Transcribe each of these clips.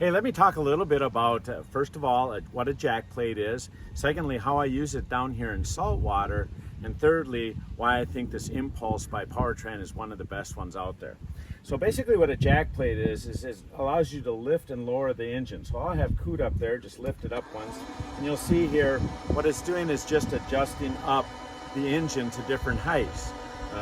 Hey, let me talk a little bit about, first of all, what a jack plate is. Secondly, how I use it down here in saltwater. And thirdly, why I think this Impulse by Powertran is one of the best ones out there. So basically what a jack plate is it allows you to lift and lower the engine. So I'll have Coot up there, just lift it up once. And you'll see here, what it's doing is just adjusting up the engine to different heights.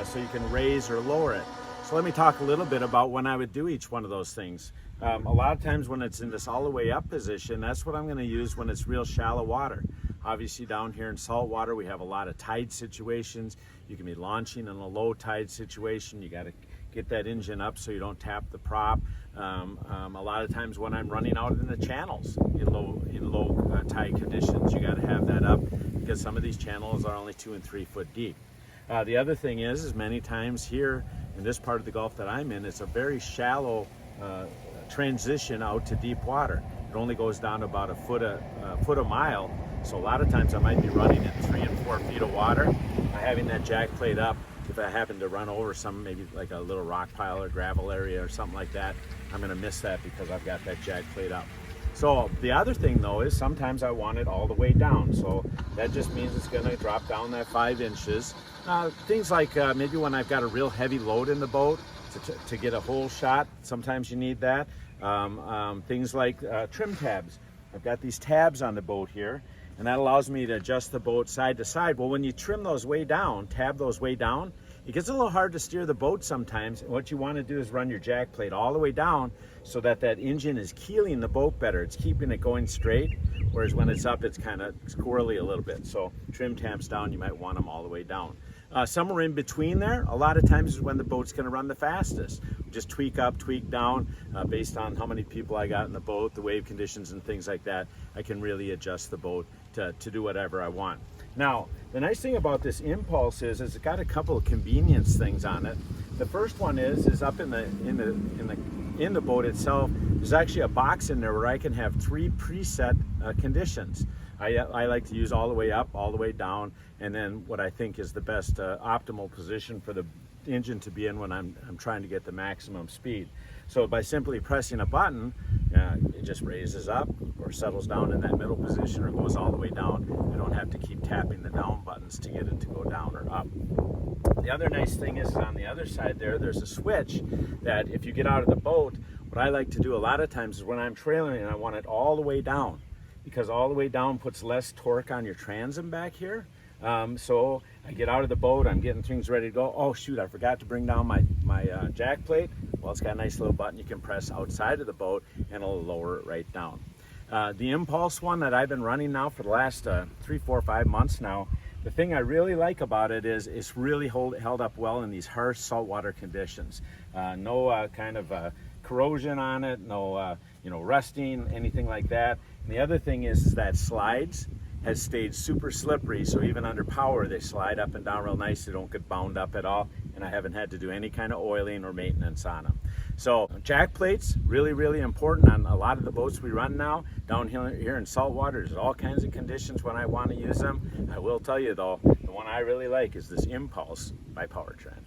So you can raise or lower it. So let me talk a little bit about when I would do each one of those things. A lot of times when it's in this all the way up position, that's what I'm going to use when it's real shallow water. Obviously down here in saltwater we have a lot of tide situations. You can be launching in a low tide situation. You got to get that engine up so you don't tap the prop. A lot of times when I'm running out in the channels in low tide conditions, you got to have that up because some of these channels are only 2 and 3 foot deep. The other thing is many times here in this part of the Gulf that I'm in, it's a very shallow transition out to deep water. It only goes down about a foot a mile. So a lot of times I might be running in 3 and 4 feet of water. By having that jack plate up, if I happen to run over some, maybe like a little rock pile or gravel area or something like that, I'm gonna miss that because I've got that jack plate up. So the other thing though is sometimes I want it all the way down. So that just means it's gonna drop down that 5 inches. Things like maybe when I've got a real heavy load in the boat to get a whole shot, sometimes you need that. Things like trim tabs. I've got these tabs on the boat here, and that allows me to adjust the boat side to side. Well, when you trim those way down, tab those way down, it gets a little hard to steer the boat sometimes. What you want to do is run your jack plate all the way down so that that engine is keeling the boat better. It's keeping it going straight, whereas when it's up, it's kind of squirrely a little bit. So trim tabs down, you might want them all the way down. Somewhere in between there, a lot of times is when the boat's going to run the fastest. Just tweak up, tweak down, based on how many people I got in the boat, the wave conditions and things like that. I can really adjust the boat to do whatever I want. Now, the nice thing about this Impulse is it's got a couple of convenience things on it. The first one is up in the boat itself. There's actually a box in there where I can have 3 preset conditions. I like to use all the way up, all the way down, and then what I think is the best optimal position for the engine to be in when I'm trying to get the maximum speed. So by simply pressing a button, it just raises up or settles down in that middle position or goes all the way down. I don't have to keep tapping the down buttons to get it to go down or up. The other nice thing is on the other side there's a switch that if you get out of the boat, what I like to do a lot of times is when I'm trailing and I want it all the way down, because all the way down puts less torque on your transom back here. So I get out of the boat, I'm getting things ready to go. Oh shoot, I forgot to bring down my jack plate. Well, it's got a nice little button you can press outside of the boat and it'll lower it right down. The Impulse one that I've been running now for the last 3, 4, 5 months now, the thing I really like about it is it's really held up well in these harsh saltwater conditions. No kind of corrosion on it, no rusting, anything like that. And the other thing is that slides has stayed super slippery, so even under power they slide up and down real nice. They don't get bound up at all, and I haven't had to do any kind of oiling or maintenance on them. So jack plates, really, really important on a lot of the boats we run now. Down here in saltwater, there's all kinds of conditions when I want to use them. I will tell you though, the one I really like is this Impulse by Powertran.